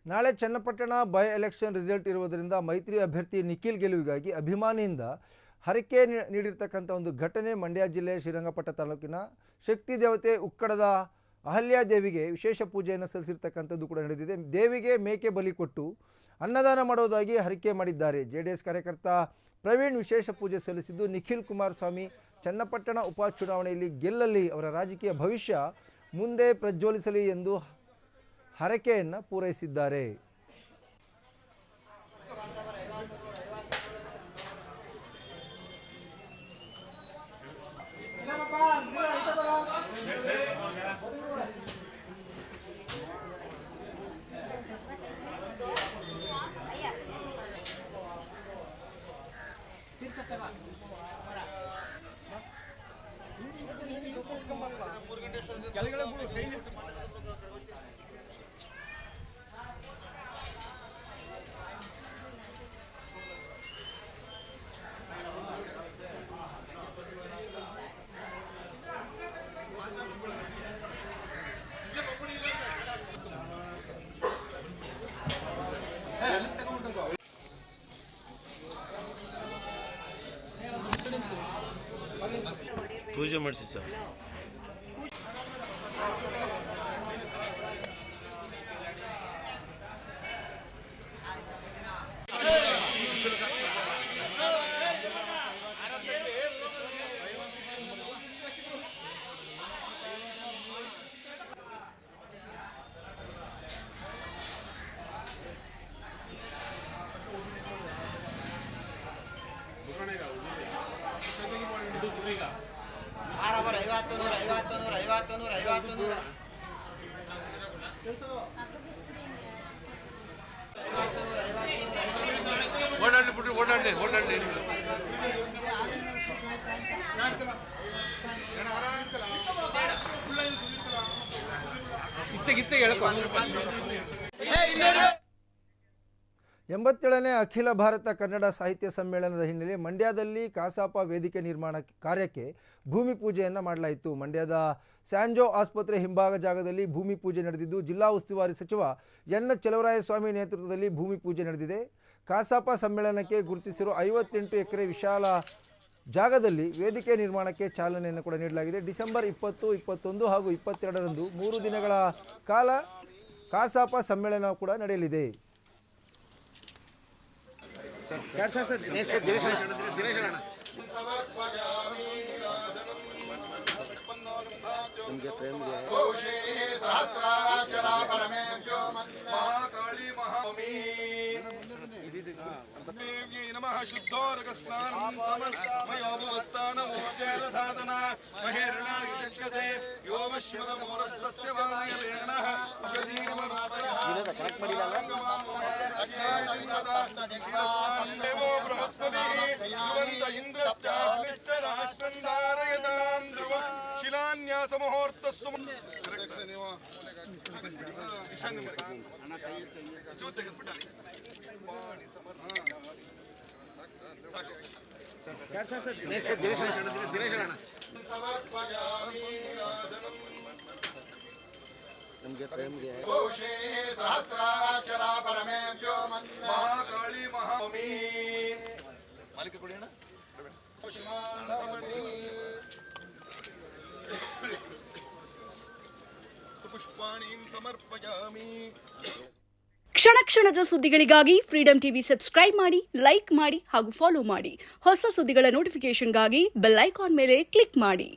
ನಾಳೆ Channapatna by election result ಇರುವುದರಿಂದ ಮೈತ್ರಿ ಅಭ್ಯರ್ಥಿ ನಿಖಿಲ್ ಗೆಲುವಿಗಾಗಿ ಅಭಿಮಾನಿಯಿಂದ ಹರಕೆ ನೀಡಿರ್ತಕ್ಕಂಥ ಒಂದು ಘಟನೆ ಮಂಡ್ಯ ಜಿಲ್ಲೆ ಶ್ರೀರಂಗಪಟ್ಟಣ ತಾಲೂಕಿನ ಶಕ್ತಿ ದೇವತೆ ಉಕ್ಕಡದ ಅಹಲ್ಯಾದೇವಿಗೆ ವಿಶೇಷ ಪೂಜೆಯನ್ನು ಸಲ್ಲಿಸಿರ್ತಕ್ಕಂಥದ್ದು ಕೂಡ ನಡೆದಿದೆ. ದೇವಿಗೆ ಮೇಕೆ ಬಲಿ ಕೊಟ್ಟು ಅನ್ನದಾನ ಮಾಡುವುದಾಗಿ ಹರಕೆ ಮಾಡಿದ್ದಾರೆ. ಜೆಡಿಎಸ್ ಕಾರ್ಯಕರ್ತ ಪ್ರವೀಣ್ ವಿಶೇಷ ಪೂಜೆ ಸಲ್ಲಿಸಿದ್ದು ನಿಖಿಲ್ ಕುಮಾರಸ್ವಾಮಿ ಚನ್ನಪಟ್ಟಣ ಉಪಚುನಾವಣೆಯಲ್ಲಿ ಗೆಲ್ಲಲಿ, ಅವರ ರಾಜಕೀಯ ಭವಿಷ್ಯ ಮುಂದೆ ಪ್ರಜ್ವಲಿಸಲಿ ಎಂದು ಹರಕೆಯನ್ನು ಪೂರೈಸಿದ್ದಾರೆ. ಪೂಜೆ ಮಾಡಿಸಿ ಸರ್. ಎಂಬತ್ತೇಳನೇ ಅಖಿಲ ಭಾರತ ಕನ್ನಡ ಸಾಹಿತ್ಯ ಸಮ್ಮೇಳನದ ಹಿನ್ನೆಲೆ ಮಂಡ್ಯದಲ್ಲಿ ಕಸಾಪ ವೇದಿಕೆ ನಿರ್ಮಾಣ ಕಾರ್ಯಕ್ಕೆ ಭೂಮಿ ಪೂಜೆಯನ್ನು ಮಾಡಲಾಯಿತು. ಮಂಡ್ಯದ ಸ್ಯಾಂಜೋ ಆಸ್ಪತ್ರೆ ಹಿಂಭಾಗ ಜಾಗದಲ್ಲಿ ಭೂಮಿ ಪೂಜೆ ನಡೆದಿದ್ದು, ಜಿಲ್ಲಾ ಉಸ್ತುವಾರಿ ಸಚಿವ ಎನ್ ಚಲುವರಾಯಸ್ವಾಮಿ ನೇತೃತ್ವದಲ್ಲಿ ಭೂಮಿ ಪೂಜೆ ನಡೆದಿದೆ. ಕಸಾಪ ಸಮ್ಮೇಳನಕ್ಕೆ ಗುರುತಿಸಿರುವ 58 ಎಕರೆ ವಿಶಾಲ ಜಾಗದಲ್ಲಿ ವೇದಿಕೆ ನಿರ್ಮಾಣಕ್ಕೆ ಚಾಲನೆಯನ್ನು ಕೂಡ ನೀಡಲಾಗಿದೆ. ಡಿಸೆಂಬರ್ 20, 21 ಹಾಗೂ 22ರಂದು 3 ದಿನಗಳ ಕಾಲ ಕಸಾಪ ಸಮ್ಮೇಳನ ಕೂಡ ನಡೆಯಲಿದೆ. नमः शुद्धोरगस्नानं समर्पयामि महेरणायुधक्षते यो वश्यमदमोरस्तस्य वायुदेनः शरीरमरातयः बृहस्पतिः युवन्त इन्द्रश्चाग्निश्च राष्ट्रन्धारयतां ध्रुवं शिलान्यासमुहूर्तस्सु महाकाली महामी मालिक पुष्पाणि समर्पयामि. ಕ್ಷಣ ಕ್ಷಣದ ಸುದ್ದಿಗಳಿಗಾಗಿ ಫ್ರೀಡಂ ಟಿವಿ ಸಬ್ಸ್ಕ್ರೈಬ್ ಮಾಡಿ, ಲೈಕ್ ಮಾಡಿ ಹಾಗೂ ಫಾಲೋ ಮಾಡಿ. ಹೊಸ ಸುದ್ದಿಗಳ ನೋಟಿಫಿಕೇಶನ್ಗಾಗಿ ಬೆಲ್ ಐಕಾನ್ ಮೇಲೆ ಕ್ಲಿಕ್ ಮಾಡಿ.